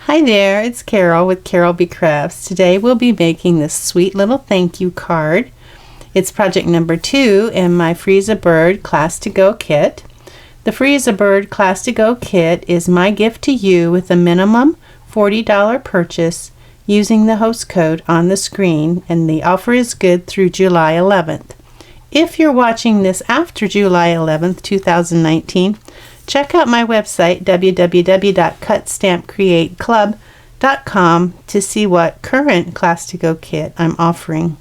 Hi there, it's Carol with Carolbcrafts. Today we'll be making this sweet little thank you card. It's project number 2 in my Freeze a Bird Class to Go kit. The Freeze a Bird Class to Go kit is my gift to you with a minimum $40 purchase using the host code on the screen, and the offer is good through July 11th. If you're watching this after July 11th, 2019, check out my website, www.cutstampcreateclub.com, to see what current Class to Go kit I'm offering.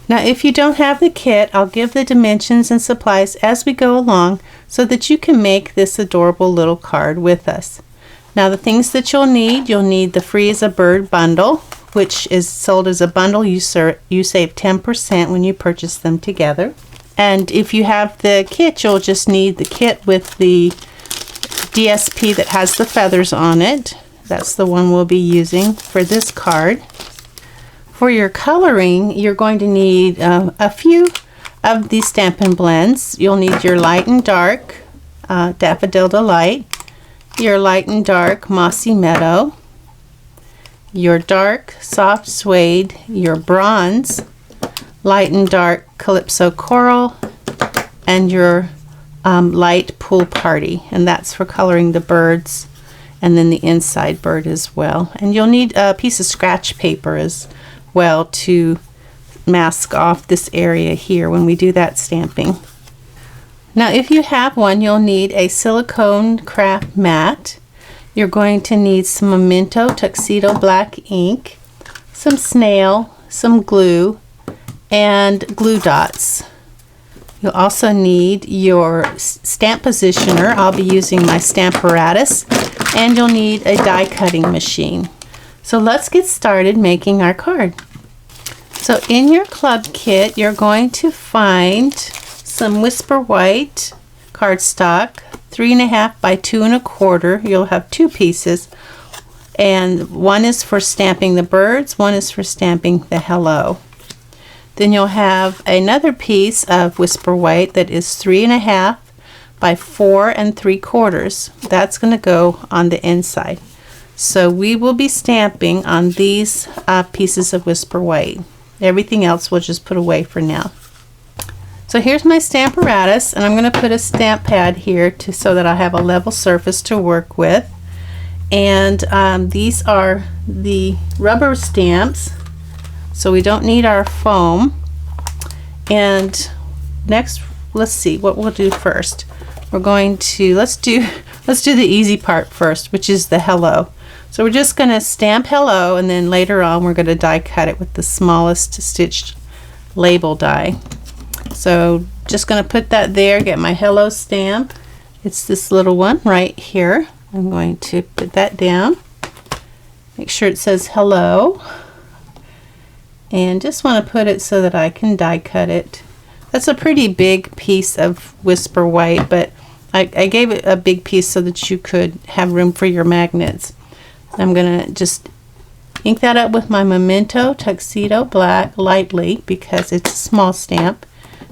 Now, if you don't have the kit, I'll give the dimensions and supplies as we go along so that you can make this adorable little card with us. Now, the things that you'll need the Freeze a Bird bundle, which is sold as a bundle. You save 10% when you purchase them together. And if you have the kit, you'll just need the kit with the DSP that has the feathers on it. That's the one we'll be using for this card. For your coloring, you're going to need a few of these Stampin' blends. You'll need your light and dark Daffodil Delight, your light and dark Mossy Meadow, your dark soft suede, your bronze light and dark Calypso Coral, and your light Pool Party, and that's for coloring the birds and then the inside bird as well. And you'll need a piece of scratch paper as well to mask off this area here when we do that stamping. Now, if you have one, you'll need a silicone craft mat. You're going to need some Memento Tuxedo black ink, some snail, some glue, and glue dots. You'll also need your stamp positioner. I'll be using my Stamparatus, and you'll need a die cutting machine. So let's get started making our card. So in your club kit, you're going to find some Whisper White cardstock, 3.5 by 2.25. You'll have 2 pieces, and one is for stamping the birds, one is for stamping the hello. Then you'll have another piece of Whisper White that is 3.5 by 4.75. That's going to go on the inside. So we will be stamping on these pieces of Whisper White. Everything else we'll just put away for now. So here's my Stamparatus, and I'm going to put a stamp pad here so that I have a level surface to work with. And these are the rubber stamps, so we don't need our foam. And next, let's see what we'll do first. We're going to let's do the easy part first, which is the hello. So we're just going to stamp hello, and then later on we're going to die cut it with the smallest stitched label die. So just going to put that there, get my hello stamp. It's this little one right here. I'm going to put that down. Make sure it says hello. And just want to put it so that I can die cut it. That's a pretty big piece of Whisper White, but I gave it a big piece so that you could have room for your magnets. I'm going to just ink that up with my Memento Tuxedo Black lightly because it's a small stamp.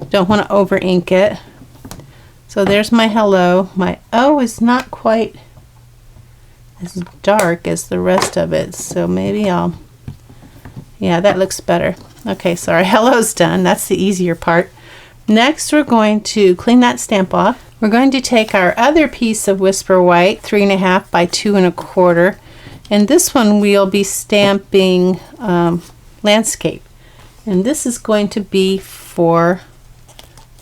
Don't want to over ink it. So there's my hello. My O is not quite as dark as the rest of it, so maybe yeah, that looks better. Okay, sorry, hello's done. That's the easier part. Next, we're going to clean that stamp off. We're going to take our other piece of Whisper White, 3.5 by 2.25, and this one we'll be stamping landscape. And this is going to be for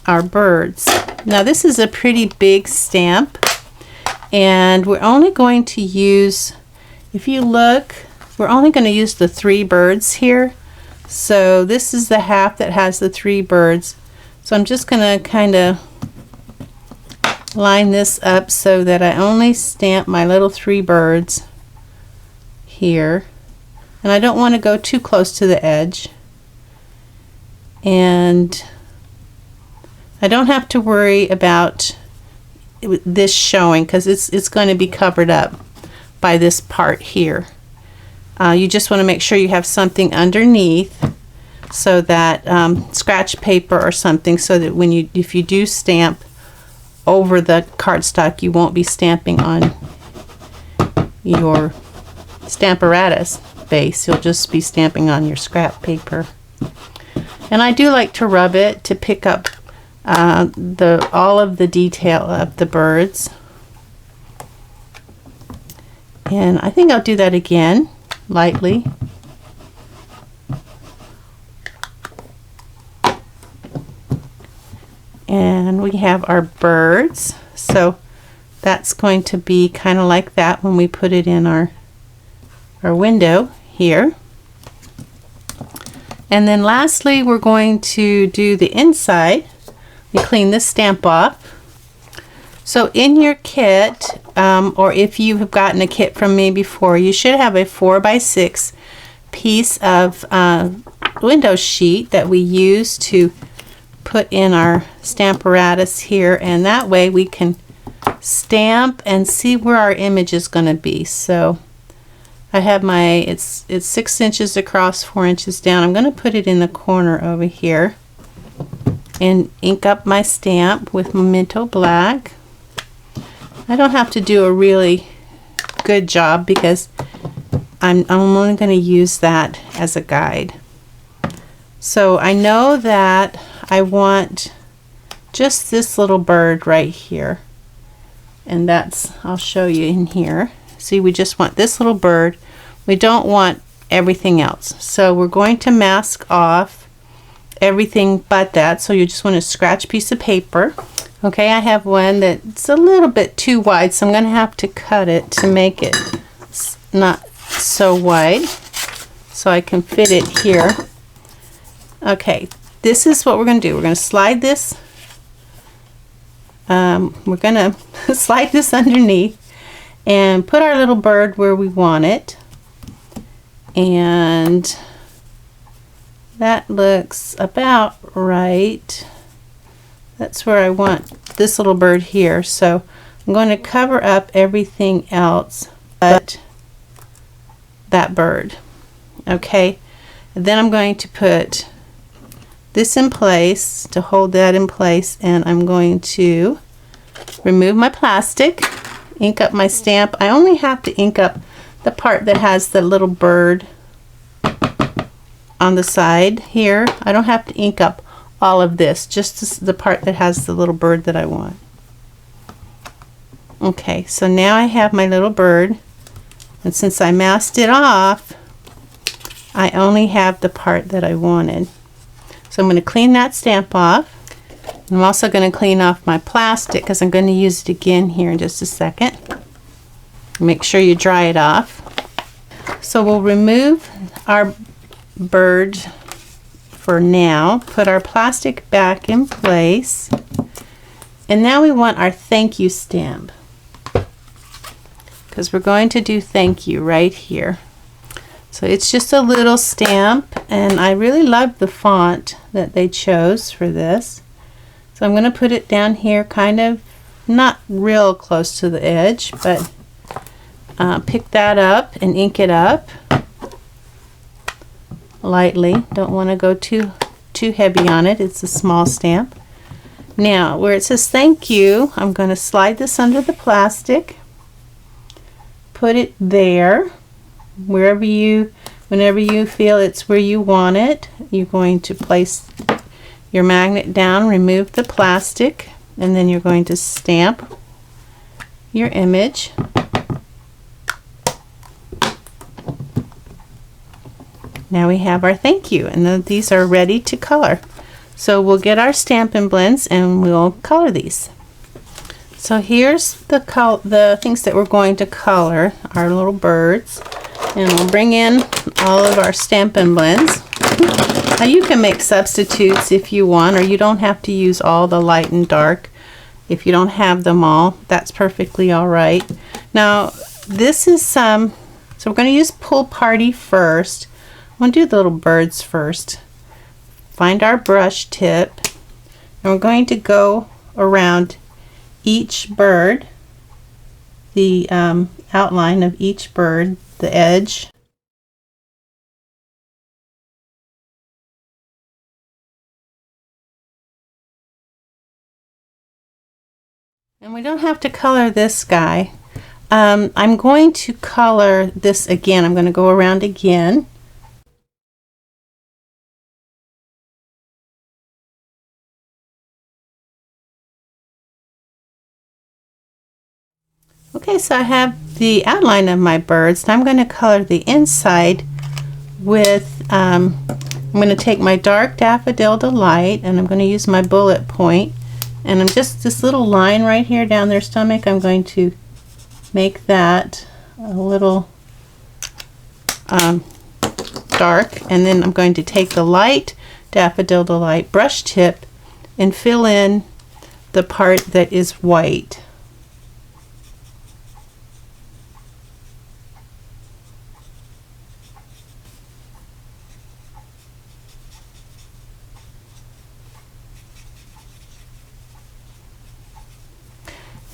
our birds. Now, this is a pretty big stamp, and we're only going to use, if you look, we're only going to use the 3 birds here. So this is the half that has the 3 birds. So I'm just going to kind of line this up so that I only stamp my little 3 birds here. And I don't want to go too close to the edge. And I don't have to worry about this showing because it's going to be covered up by this part here. You just want to make sure you have something underneath so that scratch paper or something, so that if you do stamp over the cardstock, you won't be stamping on your Stamparatus base. You'll just be stamping on your scrap paper. And I do like to rub it to pick up all of the detail of the birds. And I think I'll do that again, lightly. And we have our birds. So that's going to be kind of like that when we put it in our window here. And then lastly, we're going to do the inside. We clean this stamp off. So in your kit, or if you have gotten a kit from me before, you should have a 4x6 piece of window sheet that we use to put in our Stamparatus here, and that way we can stamp and see where our image is going to be. So I have it's 6 inches across, 4 inches down. I'm going to put it in the corner over here and ink up my stamp with Memento Black. I don't have to do a really good job because I'm only going to use that as a guide. So I know that I want just this little bird right here, and I'll show you in here. See, we just want this little bird. We don't want everything else. So we're going to mask off everything but that. So you just want to scratch a piece of paper. Okay, I have one that's a little bit too wide, so I'm going to have to cut it to make it not so wide so I can fit it here. Okay, this is what we're going to do. We're going to slide this. We're going to slide this underneath and put our little bird where we want it. And that looks about right. That's where I want this little bird here. So I'm going to cover up everything else but that bird. Okay, and then I'm going to put this in place to hold that in place, and I'm going to remove my plastic, ink up my stamp. I only have to ink up the part that has the little bird on the side here. I don't have to ink up all of this, just the part that has the little bird that I want. Okay, so now I have my little bird, and since I masked it off, I only have the part that I wanted. So I'm going to clean that stamp off. I'm also going to clean off my plastic because I'm going to use it again here in just a second. Make sure you dry it off. So we'll remove our bird for now, put our plastic back in place, and now we want our thank you stamp because we're going to do thank you right here. So it's just a little stamp, and I really love the font that they chose for this. So I'm going to put it down here, kind of not real close to the edge, but pick that up and ink it up lightly. Don't want to go too heavy on it. It's a small stamp. Now where it says thank you, I'm going to slide this under the plastic, put it there. Whenever you feel it's where you want it, you're going to place your magnet down, remove the plastic, and then you're going to stamp your image. Now we have our thank you, and then these are ready to color. So we'll get our Stampin' blends and we'll color these. So here's the things that we're going to color, our little birds. And we'll bring in all of our Stampin' blends. Now you can make substitutes if you want, or you don't have to use all the light and dark. If you don't have them all, that's perfectly all right. Now this is so we're going to use Pool Party first. I'm going to do the little birds first. Find our brush tip, and we're going to go around each bird, the outline of each bird, the edge. And we don't have to color this guy. I'm going to color this again. I'm going to go around again. Okay, so I have the outline of my birds. Now I'm going to color the inside with, I'm going to take my dark Daffodil Delight and I'm going to use my bullet point, and I'm just this little line right here down their stomach, I'm going to make that a little dark, and then I'm going to take the light Daffodil Delight brush tip and fill in the part that is white.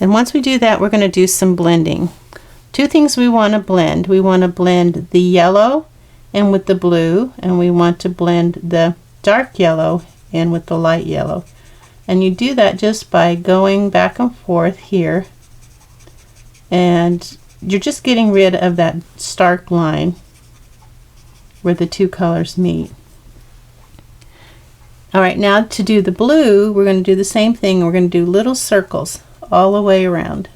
And once we do that, we're going to do some blending. Two things we want to blend. We want to blend the yellow in with the blue, and we want to blend the dark yellow in with the light yellow. And you do that just by going back and forth here, and you're just getting rid of that stark line where the two colors meet. Alright, now to do the blue, we're going to do the same thing. We're going to do little circles all the way around.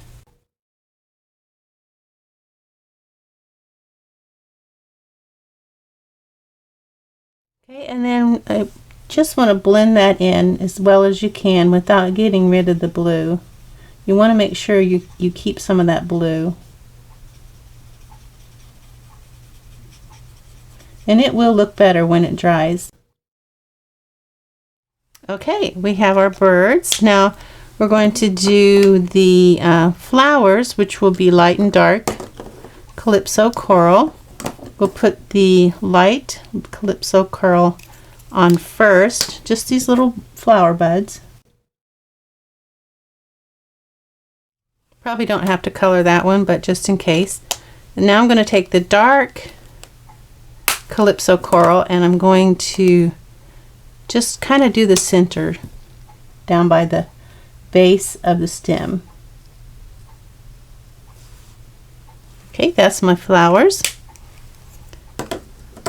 Okay, and then I just want to blend that in as well as you can without getting rid of the blue. You want to make sure you keep some of that blue. And it will look better when it dries. Okay, we have our birds. Now we're going to do the flowers, which will be light and dark Calypso Coral. We'll put the light Calypso Coral on first, just these little flower buds. Probably don't have to color that one, but just in case. And now I'm going to take the dark Calypso Coral and I'm going to just kind of do the center down by the base of the stem. Okay, that's my flowers.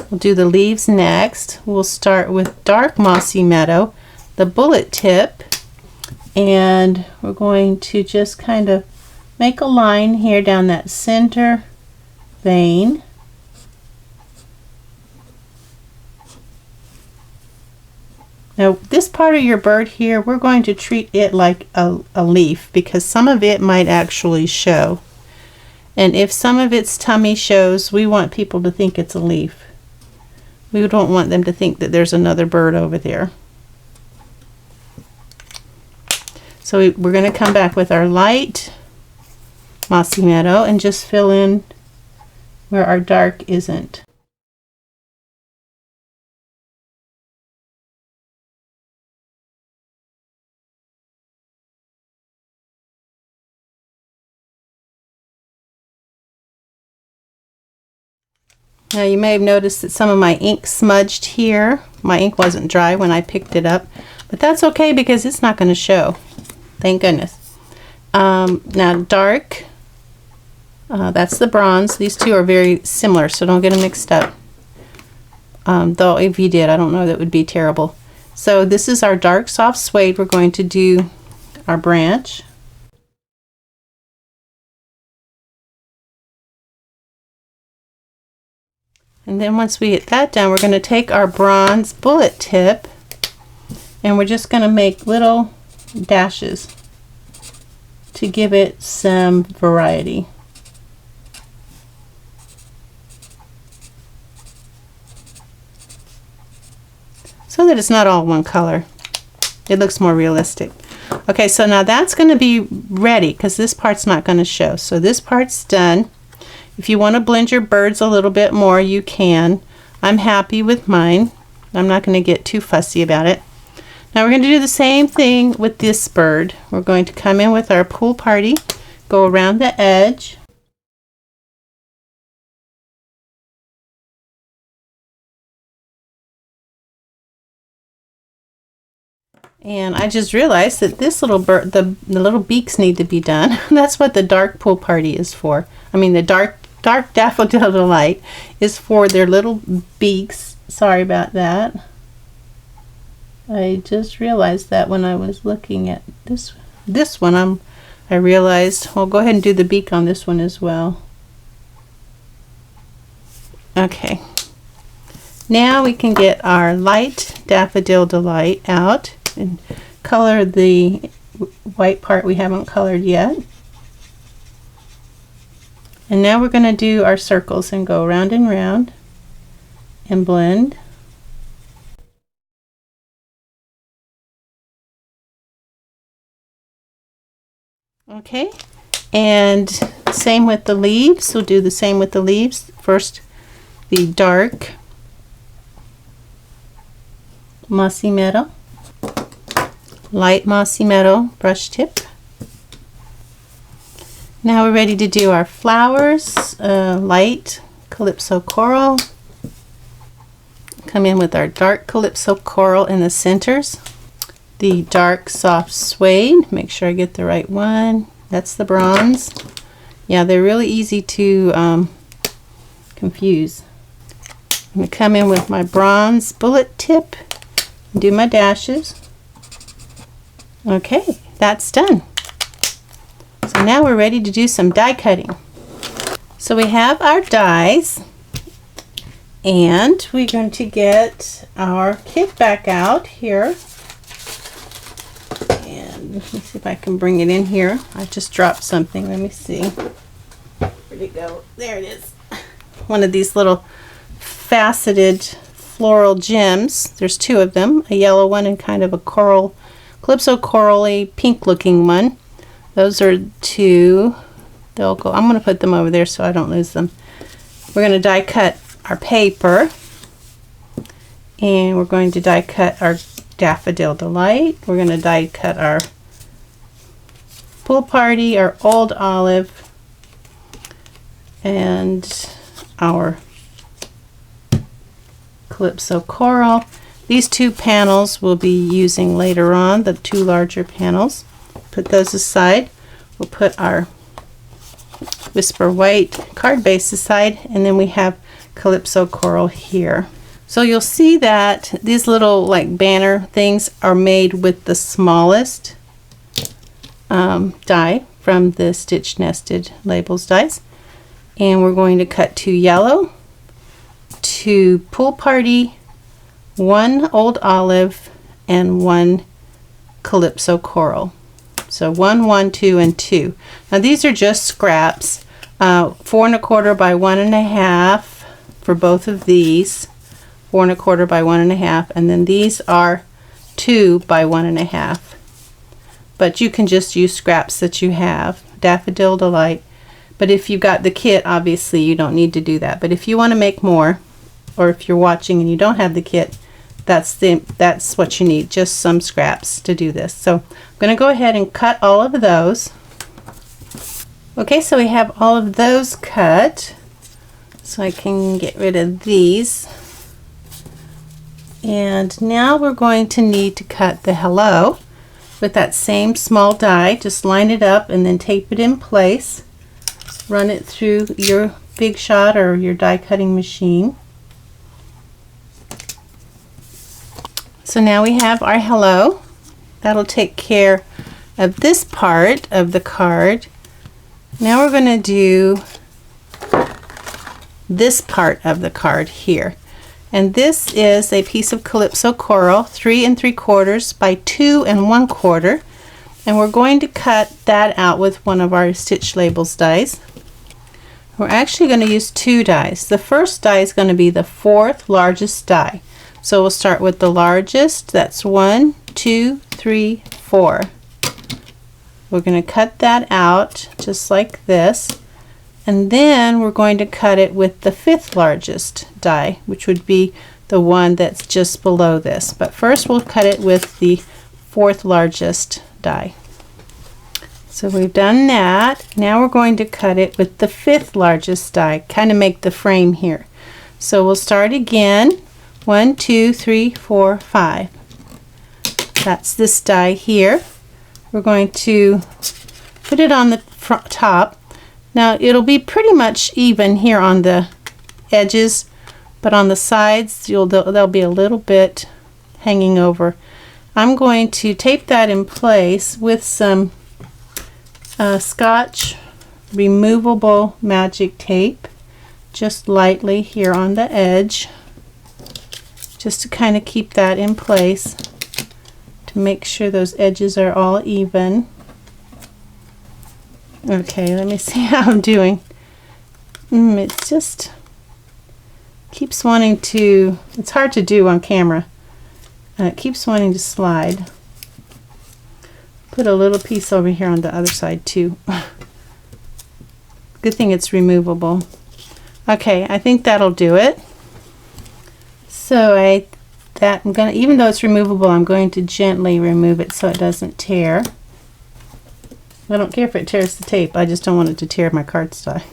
We'll do the leaves next. We'll start with dark Mossy Meadow, the bullet tip, and we're going to just kind of make a line here down that center vein. Now this part of your bird here, we're going to treat it like a leaf because some of it might actually show. And if some of its tummy shows, we want people to think it's a leaf. We don't want them to think that there's another bird over there. So we're going to come back with our light Mossy Meadow and just fill in where our dark isn't. Now you may have noticed that some of my ink smudged here. My ink wasn't dry when I picked it up, but that's okay because it's not going to show. Thank goodness. Now dark, that's the bronze. These two are very similar, so don't get them mixed up. Though if you did, I don't know, that would be terrible. So this is our dark soft suede. We're going to do our branch. And then once we get that done, we're going to take our bronze bullet tip and we're just going to make little dashes to give it some variety. So that it's not all one color. It looks more realistic. Okay, so now that's going to be ready because this part's not going to show. So this part's done. If you want to blend your birds a little bit more, you can. I'm happy with mine. I'm not going to get too fussy about it. Now we're going to do the same thing with this bird. We're going to come in with our pool party, go around the edge. And I just realized that this little bird, the little beaks need to be done. That's what the dark pool party is for. I mean, the dark daffodil delight is for their little beaks. Sorry about that. I just realized that when I was looking at this one, I realized, well, go ahead and do the beak on this one as well. Okay. Now we can get our light daffodil delight out and color the white part we haven't colored yet. And now we're going to do our circles and go round and round and blend. Okay, and same with the leaves. We'll do the same with the leaves. First, the dark mossy meadow, light mossy meadow brush tip. Now we're ready to do our flowers. Light calypso coral. Come in with our dark calypso coral in the centers. The dark soft suede. Make sure I get the right one. That's the bronze. Yeah, they're really easy to confuse. I'm going to come in with my bronze bullet tip and do my dashes. Okay, that's done. So now we're ready to do some die cutting. So we have our dies, and we're going to get our kit back out here. And let me see if I can bring it in here. I just dropped something. Let me see. Where'd it go? There it is. One of these little faceted floral gems. There's two of them, a yellow one and kind of a coral, calypso corally pink looking one. Those are two. They'll go. I'm going to put them over there so I don't lose them. We're going to die cut our paper, and we're going to die cut our daffodil delight. We're going to die cut our pool party, our old olive, and our calypso coral. These two panels we'll be using later on, the two larger panels. Put those aside. We'll put our Whisper White card base aside, and then we have calypso coral here. So you'll see that these little like banner things are made with the smallest die from the Stitch Nested Labels dies. And we're going to cut 2 yellow, 2 pool party, 1 old olive, and 1 calypso coral. So 1, 1, 2, and 2. Now these are just scraps. 4 1/4 by 1 1/2 for both of these. 4 1/4 by 1 1/2, and then these are 2 by 1 1/2. But you can just use scraps that you have. Daffodil Delight. But if you've got the kit, obviously you don't need to do that. But if you want to make more, or if you're watching and you don't have the kit, that's what you need, just some scraps to do this. So I'm going to go ahead and cut all of those. Okay, so we have all of those cut. So I can get rid of these. And now we're going to need to cut the hello with that same small die. Just line it up and then tape it in place. Run it through your Big Shot or your die cutting machine. So now we have our hello. That'll take care of this part of the card. Now we're going to do this part of the card here. And this is a piece of calypso coral, 3 3/4 by 2 1/4. And we're going to cut that out with one of our Stitch Labels dies. We're actually going to use 2 dies. The first die is going to be the 4th largest die. So we'll start with the largest. That's 1, 2, 3, 4. We're going to cut that out just like this. And then we're going to cut it with the 5th largest die, which would be the one that's just below this. But first we'll cut it with the 4th largest die. So we've done that. Now we're going to cut it with the 5th largest die, kind of make the frame here. So we'll start again. 1, 2, 3, 4, 5. That's this die here. We're going to put it on the front top. Now it'll be pretty much even here on the edges, but on the sides there'll be a little bit hanging over. I'm going to tape that in place with some Scotch removable magic tape, just lightly here on the edge, just to kind of keep that in place, to make sure those edges are all even. Okay, let me see how I'm doing. It's just keeps wanting to, it's hard to do on camera. It keeps wanting to slide. Put a little piece over here on the other side too. Good thing it's removable. Okay, I think that'll do it. So I'm gonna, even though it's removable, I'm going to gently remove it so it doesn't tear. I don't care if it tears the tape, I just don't want it to tear my cardstock.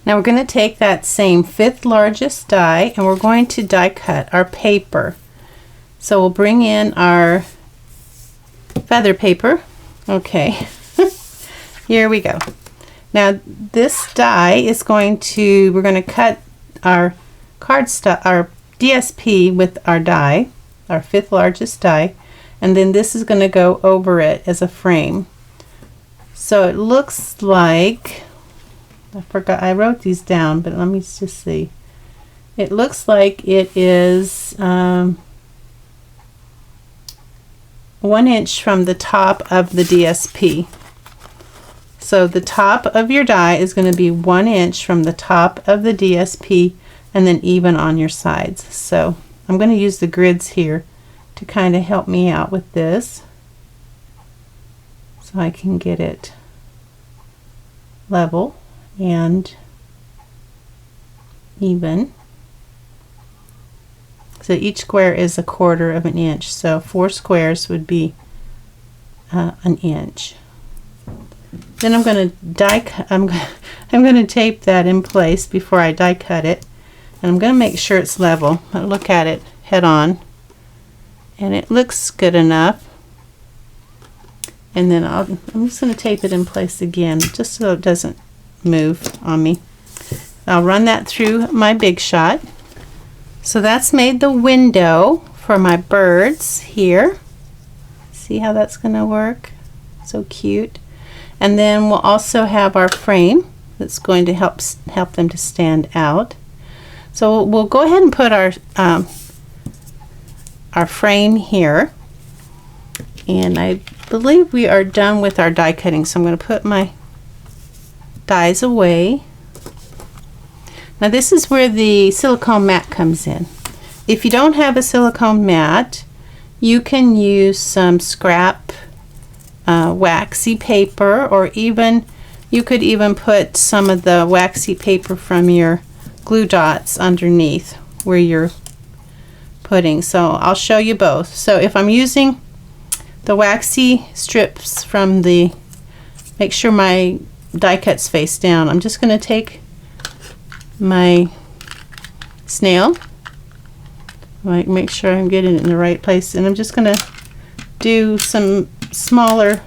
Now we're going to take that same 5th largest die and we're going to die cut our paper. So we'll bring in our feather paper. Okay, here we go. Now this die is we're going to cut our cardstock, our DSP with our die, our 5th largest die, and then this is going to go over it as a frame. So it looks like, I forgot, I wrote these down, but let me just see. It looks like it is 1 inch from the top of the DSP. So the top of your die is going to be 1 inch from the top of the DSP and then even on your sides. So I'm going to use the grids here to kind of help me out with this, so I can get it level and even. So each square is 1/4 of an inch, so 4 squares would be an inch. Then I'm going to die cut. I'm going to tape that in place before I die cut it, and I'm going to make sure it's level. I look at it head on, and it looks good enough. And then I'm just going to tape it in place again, just so it doesn't move on me. I'll run that through my Big Shot. So that's made the window for my birds here. See how that's going to work? So cute. And then we'll also have our frame that's going to help them to stand out. So we'll go ahead and put our frame here. And I believe we are done with our die cutting, so I'm going to put my dies away. Now this is where the silicone mat comes in. If you don't have a silicone mat, you can use some scrap waxy paper, or even you could even put some of the waxy paper from your glue dots underneath where you're putting. So I'll show you both. So if I'm using the waxy strips from the, make sure my die cut's face down, I'm just going to take my snail, make sure I'm getting it in the right place, and I'm just going to do some smaller,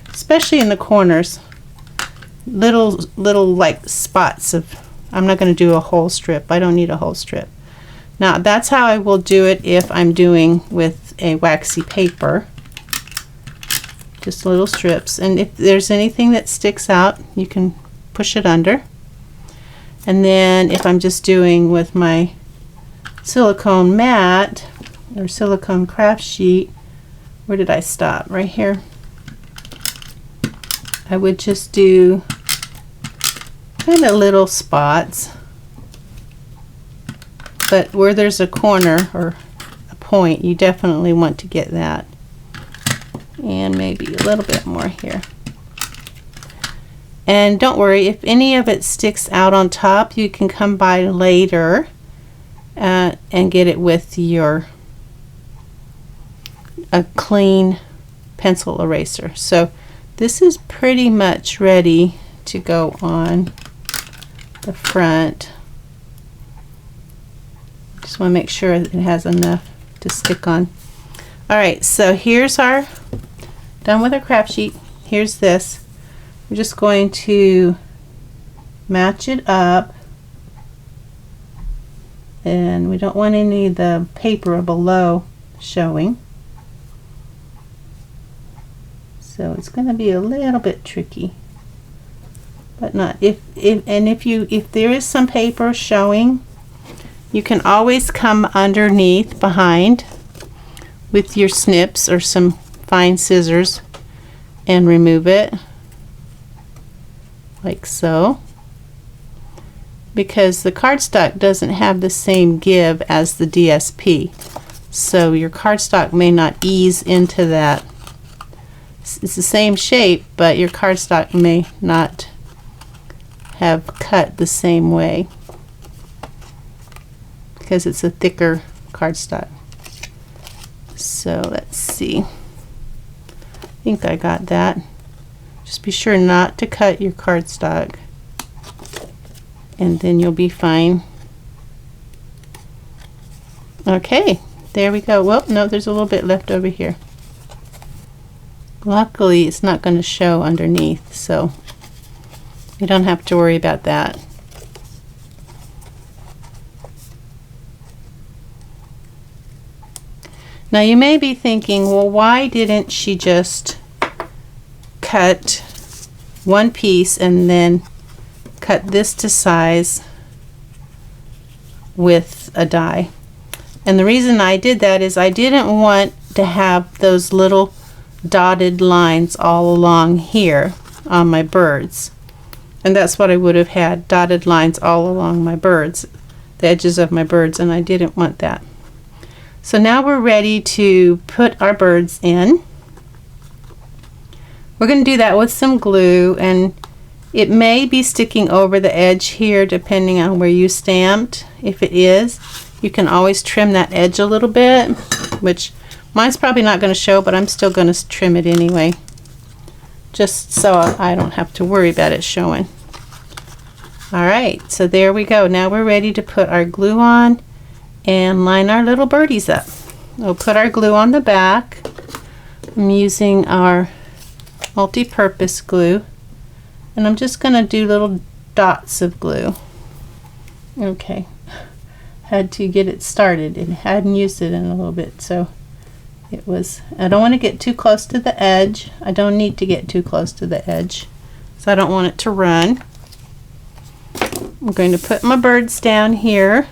especially in the corners, little like spots of, I'm not going to do a whole strip. I don't need a whole strip. Now that's how I will do it if I'm doing with a waxy paper, just little strips. And if there's anything that sticks out, you can push it under. And then if I'm just doing with my silicone mat or silicone craft sheet, where did I stop? Right here. I would just do kind of little spots, but where there's a corner or a point, you definitely want to get that. And maybe a little bit more here. And don't worry, if any of it sticks out on top, you can come by later and get it with a clean pencil eraser. So this is pretty much ready to go on the front. Just want to make sure that it has enough to stick on. Alright, so here's our, done with our craft sheet. Here's this. We're just going to match it up, and we don't want any of the paper below showing. So it's going to be a little bit tricky, but not if there is some paper showing, you can always come underneath behind with your snips or some fine scissors and remove it like so, because the cardstock doesn't have the same give as the DSP, so your cardstock may not ease into that. It's the same shape, but your cardstock may not have cut the same way because it's a thicker cardstock. So let's see. I think I got that. Just be sure not to cut your cardstock, and then you'll be fine. Okay, there we go. Well, no, there's a little bit left over here. Luckily, it's not going to show underneath, so you don't have to worry about that. Now you may be thinking, well, why didn't she just cut one piece and then cut this to size with a die? And the reason I did that is I didn't want to have those little dotted lines all along here on my birds, and that's what I would have had, dotted lines all along my birds, the edges of my birds, and I didn't want that. So now we're ready to put our birds in. We're going to do that with some glue, and it may be sticking over the edge here depending on where you stamped. If it is, you can always trim that edge a little bit, which mine's probably not going to show, but I'm still going to trim it anyway, just so I don't have to worry about it showing. Alright, so there we go. Now we're ready to put our glue on and line our little birdies up. We'll put our glue on the back. I'm using our multi-purpose glue, and I'm just going to do little dots of glue. Okay, had to get it started and hadn't used it in a little bit, so it was, I don't want to get too close to the edge. I don't need to get too close to the edge, so I don't want it to run. I'm going to put my birds down here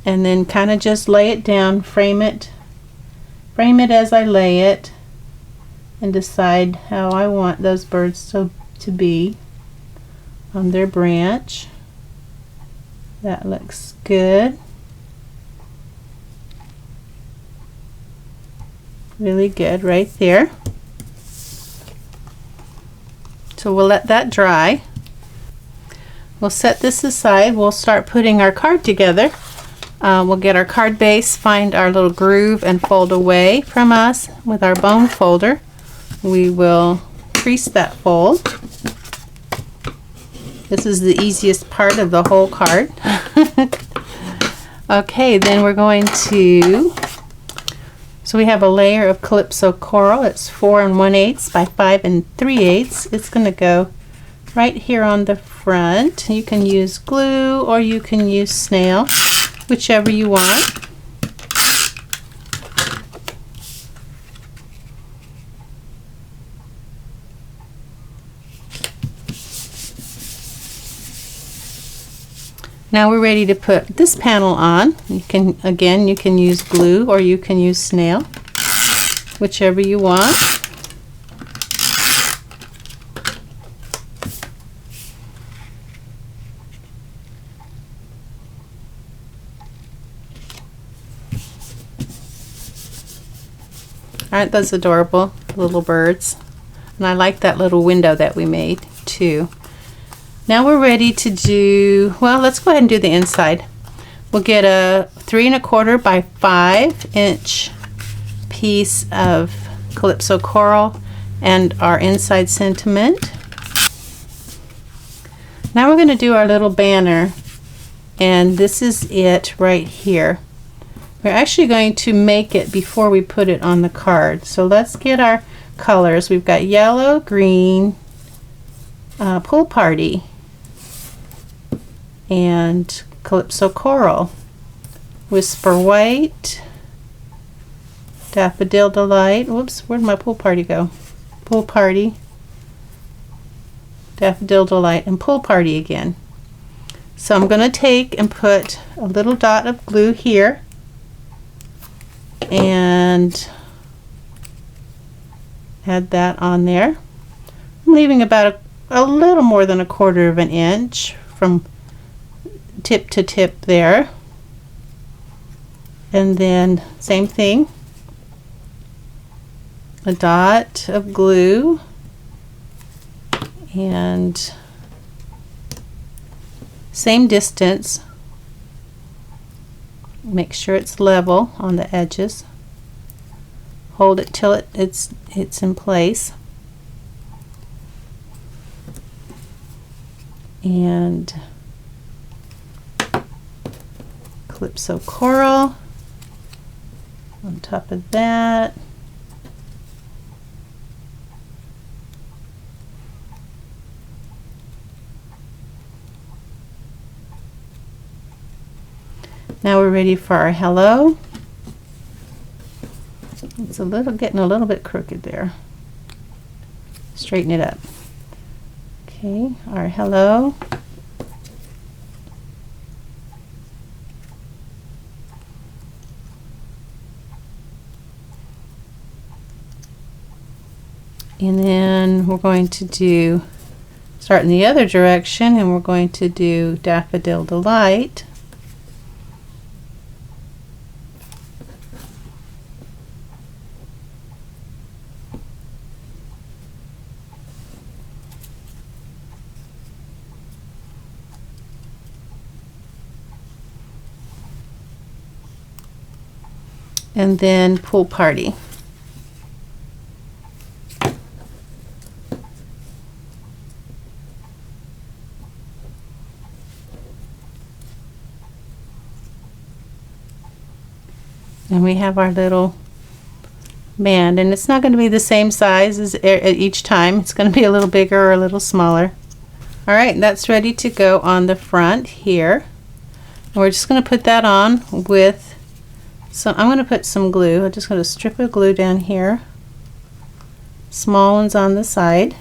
and then kind of just lay it down, frame it as I lay it, and decide how I want those birds to be on their branch. That looks good. Really good right there. So we'll let that dry. We'll set this aside. We'll start putting our card together. We'll get our card base, find our little groove, and fold away from us with our bone folder. We will crease that fold. This is the easiest part of the whole card. Okay, then we're going to, so we have a layer of Calypso Coral. It's 4 1/8 by 5 3/8. It's going to go right here on the front. You can use glue or you can use snail, whichever you want. Now we're ready to put this panel on. You can use glue or you can use snail, whichever you want. Aren't those adorable little birds? And I like that little window that we made too. Now we're ready to do, well, let's go ahead and do the inside. We'll get a 3 1/4 by 5 inch piece of Calypso Coral and our inside sentiment. Now we're going to do our little banner, and this is it right here. We're actually going to make it before we put it on the card. So let's get our colors. We've got yellow, green, Pool Party, and Calypso Coral, Whisper White, Daffodil Delight. Whoops, where'd my Pool Party go? Pool Party, Daffodil Delight, and Pool Party again. So I'm going to take and put a little dot of glue here and add that on there. I'm leaving about a little more than 1/4 of an inch from tip to tip there. And then same thing, a dot of glue and same distance. Make sure it's level on the edges. Hold it till it's in place. And Calypso Coral on top of that. Now we're ready for our hello. It's getting a little bit crooked there. Straighten it up. Okay, our hello. And then we're going to start in the other direction, and we're going to do Daffodil Delight. And then Pool Party. And we have our little band, and it's not going to be the same size as each time. It's going to be a little bigger or a little smaller. All right, that's ready to go on the front here. And we're just going to put that on with some, I'm going to put some glue. I'm just going to strip of glue down here. Small ones on the side.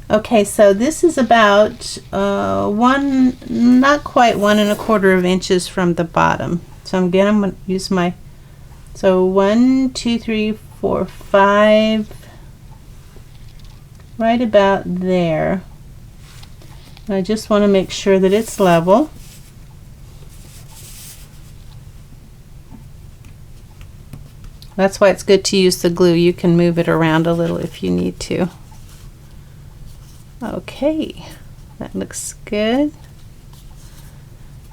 Okay, so this is about not quite 1 1/4 inches from the bottom. So I'm going to use my, so 1, 2, 3, 4, 5, right about there. And I just want to make sure that it's level. That's why it's good to use the glue. You can move it around a little if you need to. Okay, that looks good.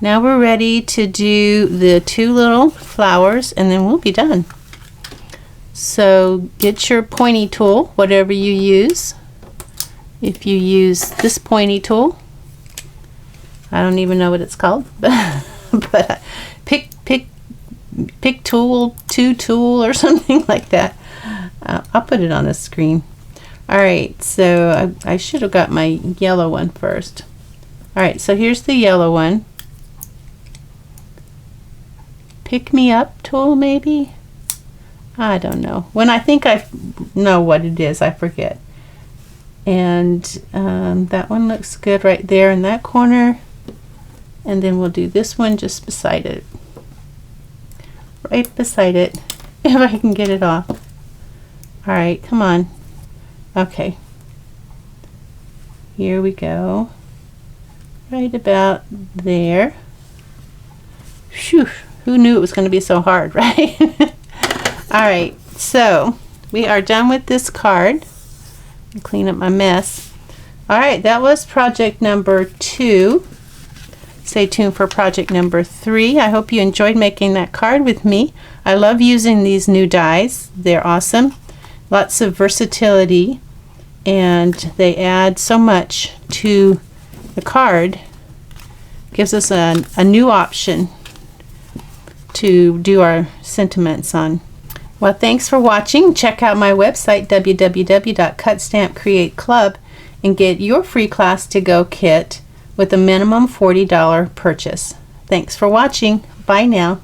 Now we're ready to do the 2 little flowers, and then we'll be done. So get your pointy tool, whatever you use. If you use this pointy tool, I don't even know what it's called, but pick tool, 2 tool, or something like that. I'll put it on the screen. All right, so I should have got my yellow one first. All right, so here's the yellow one. Pick me up tool, maybe? I don't know. When I think I know what it is, I forget. And that one looks good right there in that corner. And then we'll do this one just beside it. Right beside it, if I can get it off. All right, come on. Okay. Here we go. Right about there. Phew, who knew it was going to be so hard, right? All right, so we are done with this card. I'll clean up my mess. All right, that was project number 2. Stay tuned for project number 3. I hope you enjoyed making that card with me. I love using these new dies. They're awesome. Lots of versatility, and they add so much to the card. Gives us a new option to do our sentiments on. Well, thanks for watching. Check out my website, www.cutstampcreateclub, and get your free Class to Go kit with a minimum $40 purchase. Thanks for watching. Bye now.